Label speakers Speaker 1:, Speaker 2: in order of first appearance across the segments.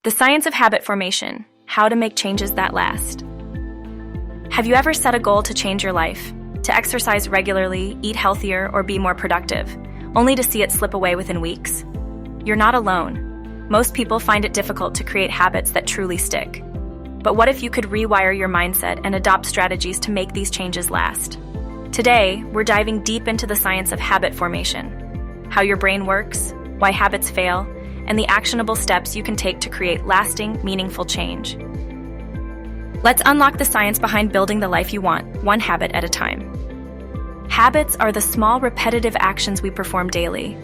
Speaker 1: The science of habit formation, how to make changes that last. Have you ever set a goal to change your life, to exercise regularly, eat healthier, or be more productive, only to see it slip away within weeks? You're not alone. Most people find it difficult to create habits that truly stick. But what if you could rewire your mindset and adopt strategies to make these changes last? Today, we're diving deep into the science of habit formation, how your brain works, why habits fail, and the actionable steps you can take to create lasting, meaningful change. Let's unlock the science behind building the life you want, one habit at a time. Habits are the small, repetitive actions we perform daily,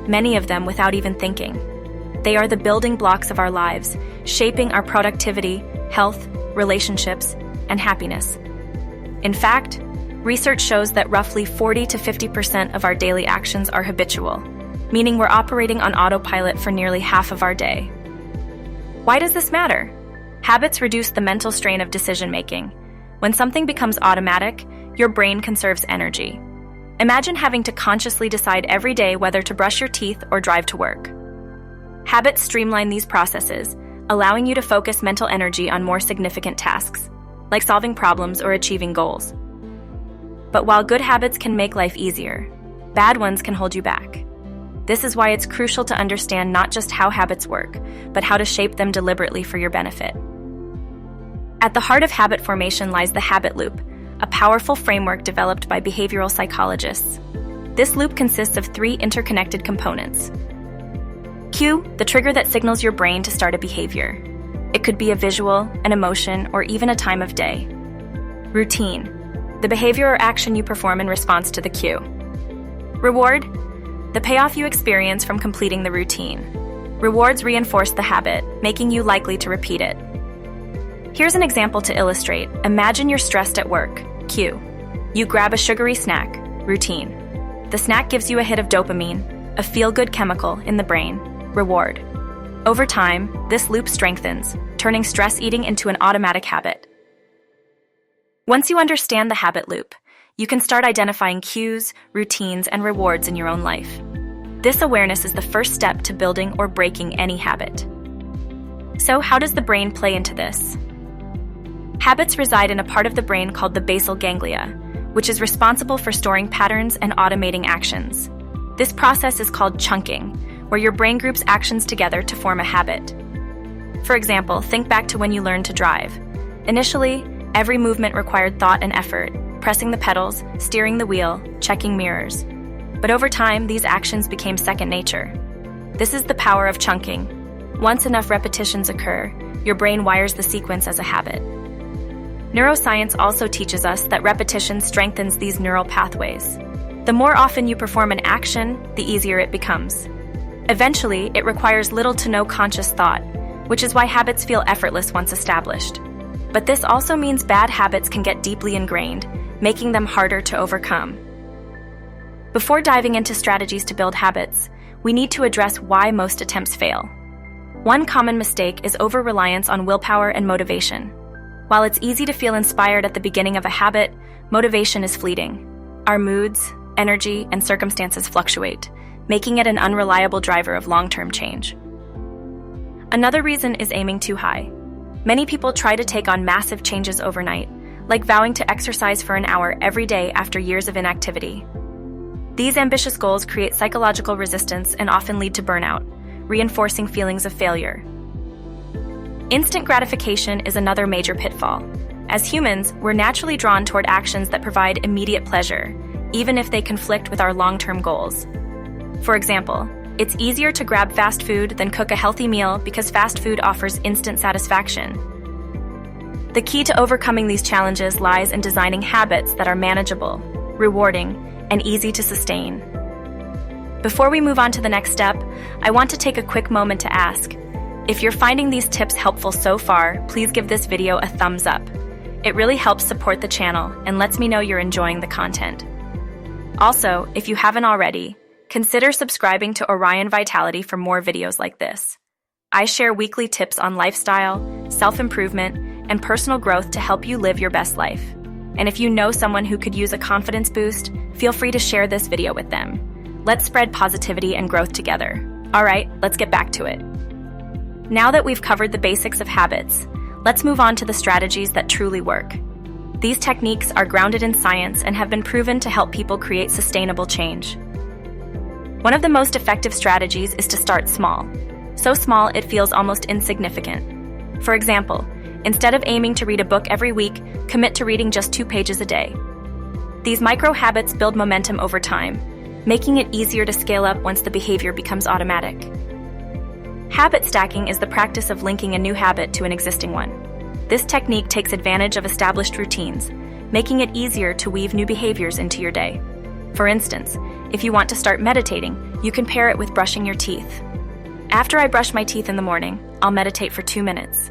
Speaker 1: many of them without even thinking. They are the building blocks of our lives, shaping our productivity, health, relationships, and happiness. In fact, research shows that roughly 40 to 50% of our daily actions are habitual, meaning we're operating on autopilot for nearly half of our day. Why does this matter? Habits reduce the mental strain of decision-making. When something becomes automatic, your brain conserves energy. Imagine having to consciously decide every day whether to brush your teeth or drive to work. Habits streamline these processes, allowing you to focus mental energy on more significant tasks, like solving problems or achieving goals. But while good habits can make life easier, bad ones can hold you back. This is why it's crucial to understand not just how habits work, but how to shape them deliberately for your benefit. At the heart of habit formation lies the habit loop, a powerful framework developed by behavioral psychologists. This loop consists of three interconnected components. Cue, the trigger that signals your brain to start a behavior. It could be a visual, an emotion, or even a time of day. Routine, the behavior or action you perform in response to the cue. Reward, the payoff you experience from completing the routine. Rewards reinforce the habit, making you likely to repeat it. Here's an example to illustrate. Imagine you're stressed at work. Cue. You grab a sugary snack. Routine. The snack gives you a hit of dopamine, a feel-good chemical in the brain. Reward. Over time, this loop strengthens, turning stress eating into an automatic habit. Once you understand the habit loop, you can start identifying cues, routines, and rewards in your own life. This awareness is the first step to building or breaking any habit. So, how does the brain play into this? Habits reside in a part of the brain called the basal ganglia, which is responsible for storing patterns and automating actions. This process is called chunking, where your brain groups actions together to form a habit. For example, think back to when you learned to drive. Initially, every movement required thought and effort, pressing the pedals, steering the wheel, checking mirrors. But over time, these actions became second nature. This is the power of chunking. Once enough repetitions occur, your brain wires the sequence as a habit. Neuroscience also teaches us that repetition strengthens these neural pathways. The more often you perform an action, the easier it becomes. Eventually, it requires little to no conscious thought, which is why habits feel effortless once established. But this also means bad habits can get deeply ingrained, making them harder to overcome. Before diving into strategies to build habits, we need to address why most attempts fail. One common mistake is over-reliance on willpower and motivation. While it's easy to feel inspired at the beginning of a habit, motivation is fleeting. Our moods, energy, and circumstances fluctuate, making it an unreliable driver of long-term change. Another reason is aiming too high. Many people try to take on massive changes overnight, like vowing to exercise for an hour every day after years of inactivity. These ambitious goals create psychological resistance and often lead to burnout, reinforcing feelings of failure. Instant gratification is another major pitfall. As humans, we're naturally drawn toward actions that provide immediate pleasure, even if they conflict with our long-term goals. For example, it's easier to grab fast food than cook a healthy meal because fast food offers instant satisfaction. The key to overcoming these challenges lies in designing habits that are manageable, rewarding, and easy to sustain. Before we move on to the next step, I want to take a quick moment to ask, if you're finding these tips helpful so far, please give this video a thumbs up. It really helps support the channel and lets me know you're enjoying the content. Also, if you haven't already, consider subscribing to Orion Vitality for more videos like this. I share weekly tips on lifestyle, self-improvement, and personal growth to help you live your best life. And if you know someone who could use a confidence boost, feel free to share this video with them. Let's spread positivity and growth together. All right, let's get back to it. Now that we've covered the basics of habits, let's move on to the strategies that truly work. These techniques are grounded in science and have been proven to help people create sustainable change. One of the most effective strategies is to start small. So small it feels almost insignificant. For example, instead of aiming to read a book every week, commit to reading just 2 pages a day. These micro habits build momentum over time, making it easier to scale up once the behavior becomes automatic. Habit stacking is the practice of linking a new habit to an existing one. This technique takes advantage of established routines, making it easier to weave new behaviors into your day. For instance, if you want to start meditating, you can pair it with brushing your teeth. After I brush my teeth in the morning, I'll meditate for 2 minutes.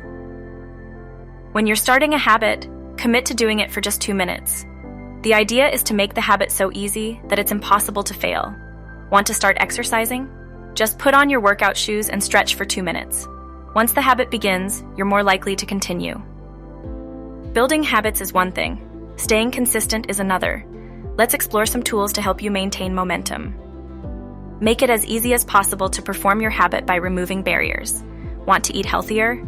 Speaker 1: When you're starting a habit, commit to doing it for just 2 minutes. The idea is to make the habit so easy that it's impossible to fail. Want to start exercising? Just put on your workout shoes and stretch for 2 minutes. Once the habit begins, you're more likely to continue. Building habits is one thing. Staying consistent is another. Let's explore some tools to help you maintain momentum. Make it as easy as possible to perform your habit by removing barriers. Want to eat healthier?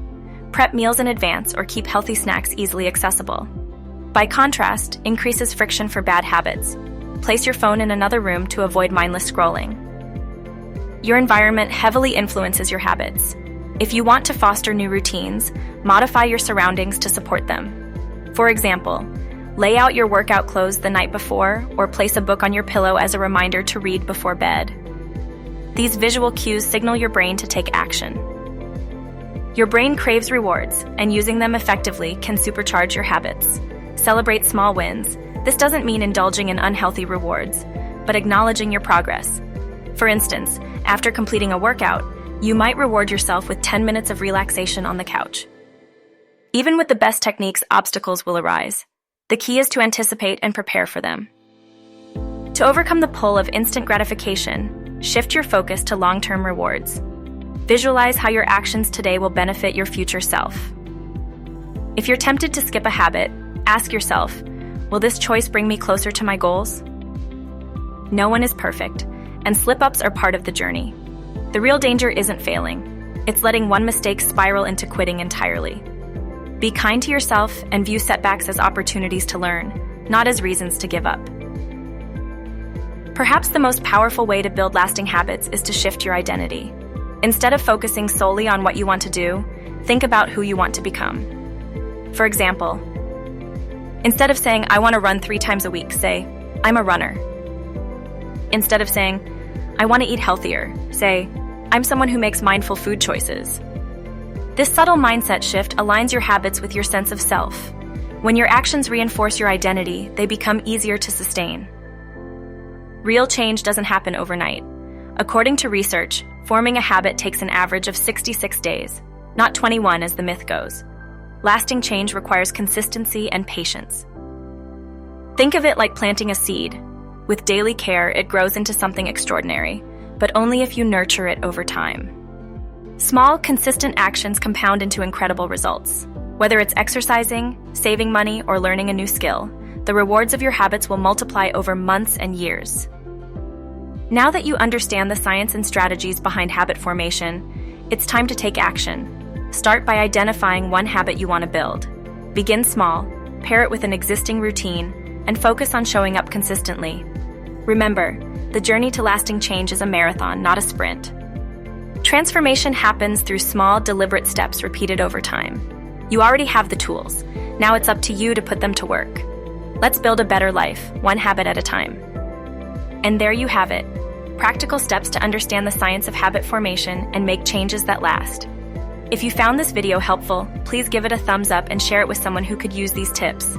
Speaker 1: Prep meals in advance or keep healthy snacks easily accessible. By contrast, increases friction for bad habits. Place your phone in another room to avoid mindless scrolling. Your environment heavily influences your habits. If you want to foster new routines, modify your surroundings to support them. For example, lay out your workout clothes the night before or place a book on your pillow as a reminder to read before bed. These visual cues signal your brain to take action. Your brain craves rewards, and using them effectively can supercharge your habits. Celebrate small wins. This doesn't mean indulging in unhealthy rewards, but acknowledging your progress. For instance, after completing a workout, you might reward yourself with 10 minutes of relaxation on the couch. Even with the best techniques, obstacles will arise. The key is to anticipate and prepare for them. To overcome the pull of instant gratification, shift your focus to long-term rewards. Visualize how your actions today will benefit your future self. If you're tempted to skip a habit, ask yourself, will this choice bring me closer to my goals? No one is perfect, and slip-ups are part of the journey. The real danger isn't failing. It's letting one mistake spiral into quitting entirely. Be kind to yourself and view setbacks as opportunities to learn, not as reasons to give up. Perhaps the most powerful way to build lasting habits is to shift your identity. Instead of focusing solely on what you want to do, think about who you want to become. For example, instead of saying, I want to run 3 times a week, say, I'm a runner. Instead of saying, I want to eat healthier, say, I'm someone who makes mindful food choices. This subtle mindset shift aligns your habits with your sense of self. When your actions reinforce your identity, they become easier to sustain. Real change doesn't happen overnight. According to research, forming a habit takes an average of 66 days, not 21 as the myth goes. Lasting change requires consistency and patience. Think of it like planting a seed. With daily care, it grows into something extraordinary, but only if you nurture it over time. Small, consistent actions compound into incredible results. Whether it's exercising, saving money, or learning a new skill, the rewards of your habits will multiply over months and years. Now that you understand the science and strategies behind habit formation, it's time to take action. Start by identifying one habit you want to build. Begin small, pair it with an existing routine, and focus on showing up consistently. Remember, the journey to lasting change is a marathon, not a sprint. Transformation happens through small, deliberate steps repeated over time. You already have the tools. Now it's up to you to put them to work. Let's build a better life, one habit at a time. And there you have it. Practical steps to understand the science of habit formation and make changes that last. If you found this video helpful, please give it a thumbs up and share it with someone who could use these tips.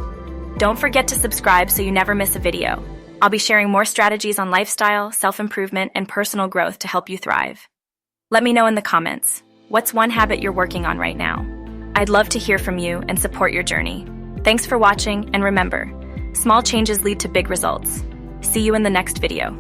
Speaker 1: Don't forget to subscribe so you never miss a video. I'll be sharing more strategies on lifestyle, self-improvement, and personal growth to help you thrive. Let me know in the comments, what's one habit you're working on right now? I'd love to hear from you and support your journey. Thanks for watching, and remember, small changes lead to big results. See you in the next video.